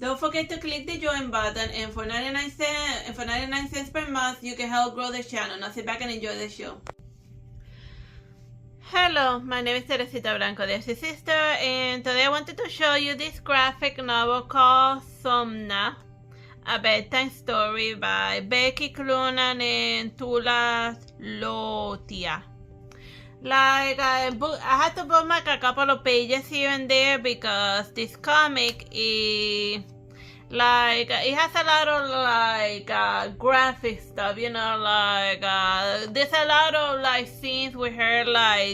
Don't forget to click the join button, and for 99 cents per month, you can help grow the channel. Now sit back and enjoy the show. Hello, my name is Teresita Blanco, the Artsy Sister, and today I wanted to show you this graphic novel called Somna, a bedtime story by Becky Clunan and Tula Lotia. I had to bookmark a couple of pages here and there because this comic is it has a lot of graphic stuff, there's a lot of scenes with her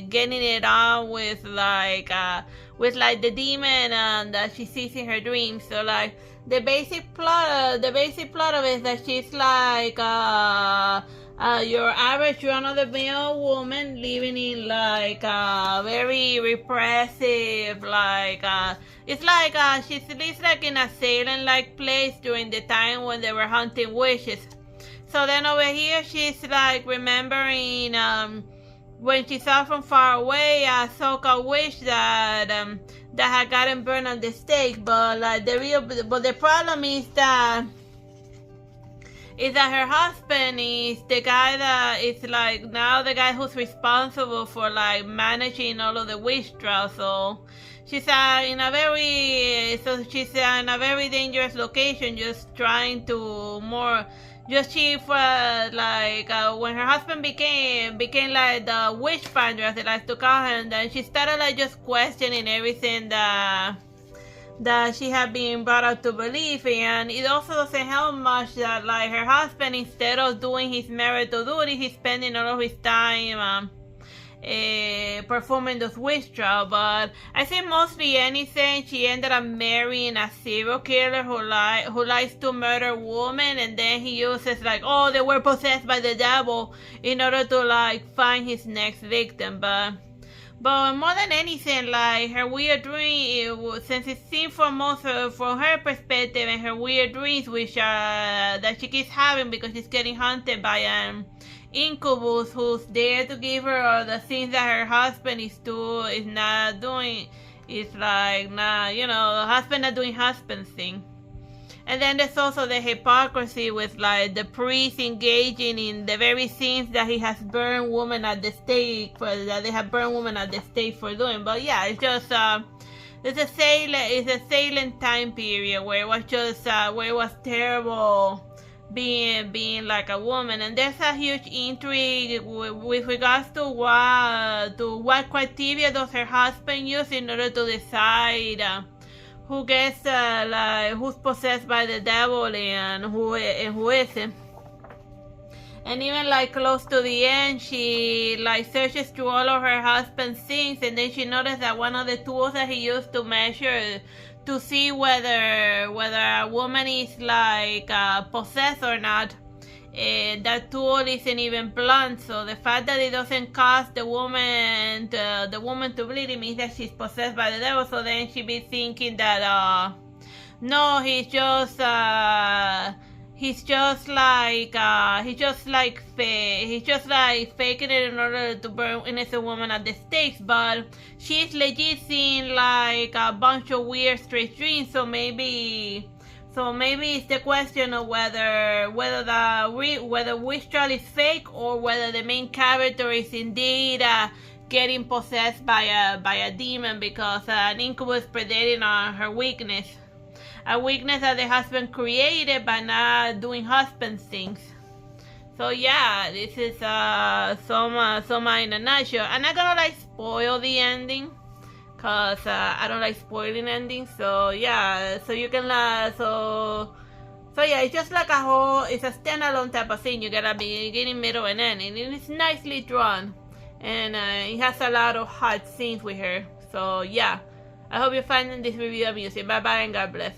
getting it on with the demon that she sees in her dreams. So the basic plot of it is that she's your average run-of-the-mill woman living in a very repressive she lives in a Salem place during the time when they were hunting witches. So then over here she's remembering when she saw from far away a so-called witch that had gotten burned on the stake, but the problem is that her husband is the guy that is now the guy who's responsible for managing all of the witch trials. So she's in a very dangerous location, just trying to when her husband became the witch finder, as they like to call her, and then she started just questioning everything that she had been brought up to believe. And it also doesn't help much that her husband, instead of doing his marital duty, he's spending all of his time performing those witch trials. But I think mostly anything, she ended up marrying a serial killer who likes to murder women, and then he uses they were possessed by the devil in order to find his next victim. But more than anything, her weird dream, since it seems from her perspective, and her weird dreams, which that she keeps having because she's getting hunted by an incubus who's there to give her all the things that her husband is not doing. It's the husband not doing husband thing. And then there's also the hypocrisy with the priest engaging in the very scenes that he has burned women at the stake for doing. But yeah, it's just it's a Salem time period where it was just where it was terrible being like a woman. And there's a huge intrigue with regards to what criteria does her husband use in order to decide who gets who's possessed by the devil and who isn't. And even close to the end, she searches through all of her husband's things, and then she noticed that one of the tools that he used to measure to see whether a woman is possessed or not, that tool isn't even blunt. So the fact that it doesn't cause the woman to bleed, it means that she's possessed by the devil. So then she be thinking that no, he's just faking it in order to burn innocent woman at the stakes. But she's legit seeing a bunch of weird strange dreams. So maybe it's the question of whether witch trial is fake, or whether the main character is indeed getting possessed by a demon, because an incubus predating on her weakness. A weakness that the husband created by not doing husband things. So yeah, this is Soma in a nutshell. I'm not gonna spoil the ending, cause I don't like spoiling endings. So yeah, so you can so yeah, it's just it's a standalone type of thing. You get a beginning, middle, and end, and it's nicely drawn, and it has a lot of hard scenes with her. So yeah, I hope you're finding this review amusing. Bye bye and God bless.